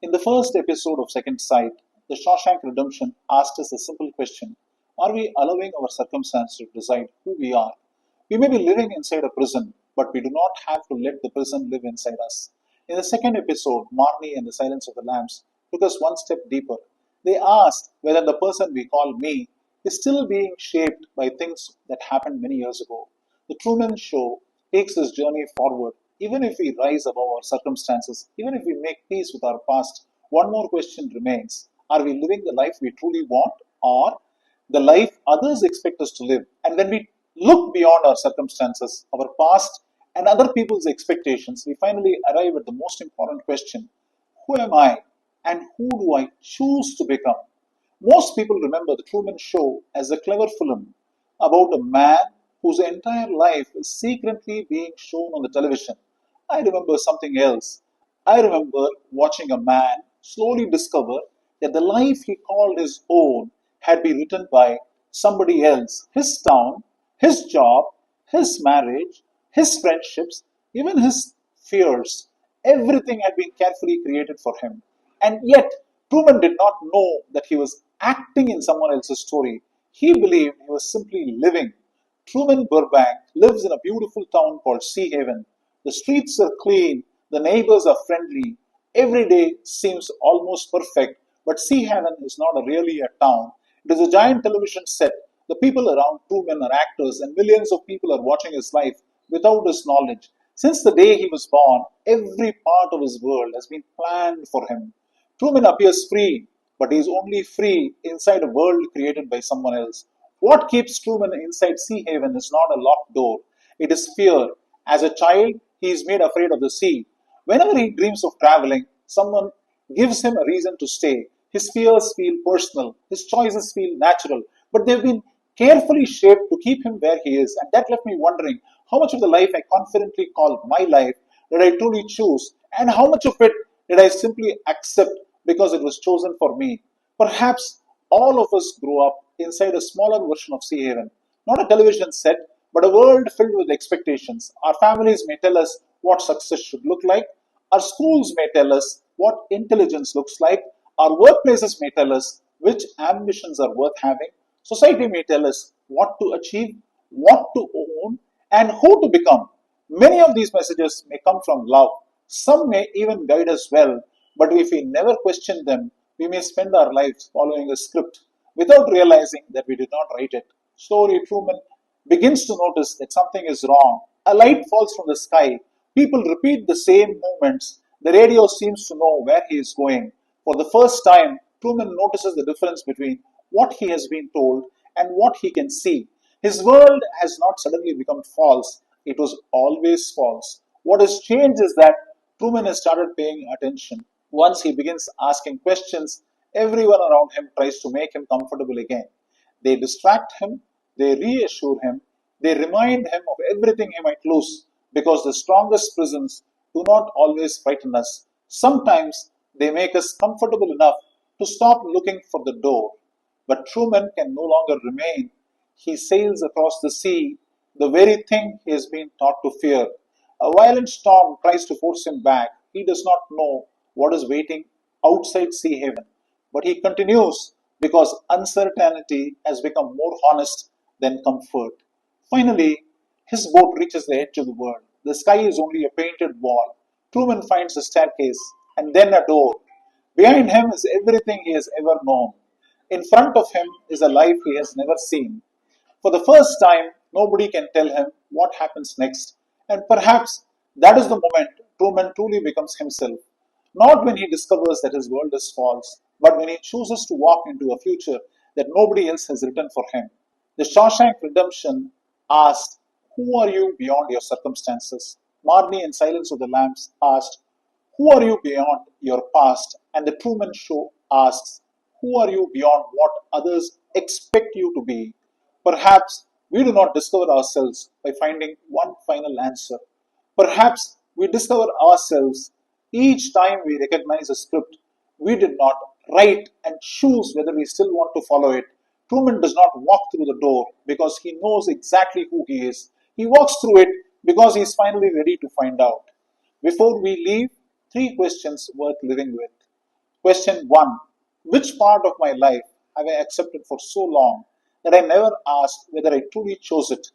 In the first episode of Second Sight, the Shawshank Redemption asked us a simple question. Are we allowing our circumstances to decide who we are? We may be living inside a prison, but we do not have to let the prison live inside us. In the second episode, Marnie and The Silence of the Lambs took us one step deeper. They asked whether the person we call me is still being shaped by things that happened many years ago. The Truman Show takes this journey forward. Even if we rise above our circumstances, even if we make peace with our past, one more question remains. Are we living the life we truly want or the life others expect us to live? And when we look beyond our circumstances, our past, and other people's expectations, we finally arrive at the most important question. Who am I and who do I choose to become? Most people remember the Truman Show as a clever film about a man whose entire life is secretly being shown on the television. I remember something else. I remember watching a man slowly discover that the life he called his own had been written by somebody else. His town, his job, his marriage, his friendships, even his fears. Everything had been carefully created for him. And yet, Truman did not know that he was acting in someone else's story. He believed he was simply living. Truman Burbank lives in a beautiful town called Sea Haven. The streets are clean, the neighbors are friendly, every day seems almost perfect, but Sea Haven is not really a town. It is a giant television set. The people around Truman are actors, and millions of people are watching his life without his knowledge. Since the day he was born, every part of his world has been planned for him. Truman appears free, but he is only free inside a world created by someone else. What keeps Truman inside Sea Haven is not a locked door, it is fear. As a child, he is made afraid of the sea. Whenever he dreams of traveling, someone gives him a reason to stay. His fears feel personal, his choices feel natural, but they've been carefully shaped to keep him where he is. And that left me wondering how much of the life I confidently call my life did I truly choose, and how much of it did I simply accept because it was chosen for me. Perhaps all of us grow up inside a smaller version of Sea Haven, not a television set, but a world filled with expectations. Our families may tell us what success should look like, our schools may tell us what intelligence looks like, our workplaces may tell us which ambitions are worth having, society may tell us what to achieve, what to own, and who to become. Many of these messages may come from love. Some may even guide us well, but if we never question them, we may spend our lives following a script without realizing that we did not write it. Slowly, Truman begins to notice that something is wrong. A light falls from the sky. People repeat the same movements. The radio seems to know where he is going. For the first time, Truman notices the difference between what he has been told and what he can see. His world has not suddenly become false, it was always false. What has changed is that Truman has started paying attention. Once he begins asking questions, everyone around him tries to make him comfortable again. They distract him, they reassure him, they remind him of everything he might lose, because the strongest prisons do not always frighten us. Sometimes they make us comfortable enough to stop looking for the door. But Truman can no longer remain. He sails across the sea, the very thing he has been taught to fear. A violent storm tries to force him back. He does not know what is waiting outside Sea Haven. But he continues because uncertainty has become more honest than comfort. Finally, his boat reaches the edge of the world. The sky is only a painted wall. Truman finds a staircase and then a door. Behind him is everything he has ever known. In front of him is a life he has never seen. For the first time, nobody can tell him what happens next. And perhaps that is the moment Truman truly becomes himself. Not when he discovers that his world is false, but when he chooses to walk into a future that nobody else has written for him. The Shawshank Redemption asked, who are you beyond your circumstances? Marnie and Silence of the Lambs asked, who are you beyond your past? And the Truman Show asks, who are you beyond what others expect you to be? Perhaps we do not discover ourselves by finding one final answer. Perhaps we discover ourselves each time we recognize a script we did not write and choose whether we still want to follow it. Truman does not walk through the door because he knows exactly who he is. He walks through it because he is finally ready to find out. Before we leave, three questions worth living with. Question 1. Which part of my life have I accepted for so long that I never asked whether I truly chose it?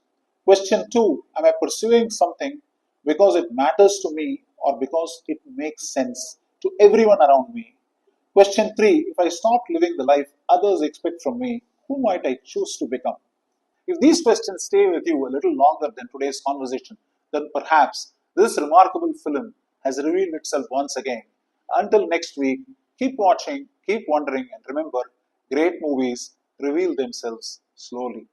Question 2. Am I pursuing something because it matters to me or because it makes sense to everyone around me? Question 3. If I stopped living the life others expect from me, who might I choose to become? If these questions stay with you a little longer than today's conversation, then perhaps this remarkable film has revealed itself once again. Until next week, keep watching, keep wondering, and remember, great movies reveal themselves slowly.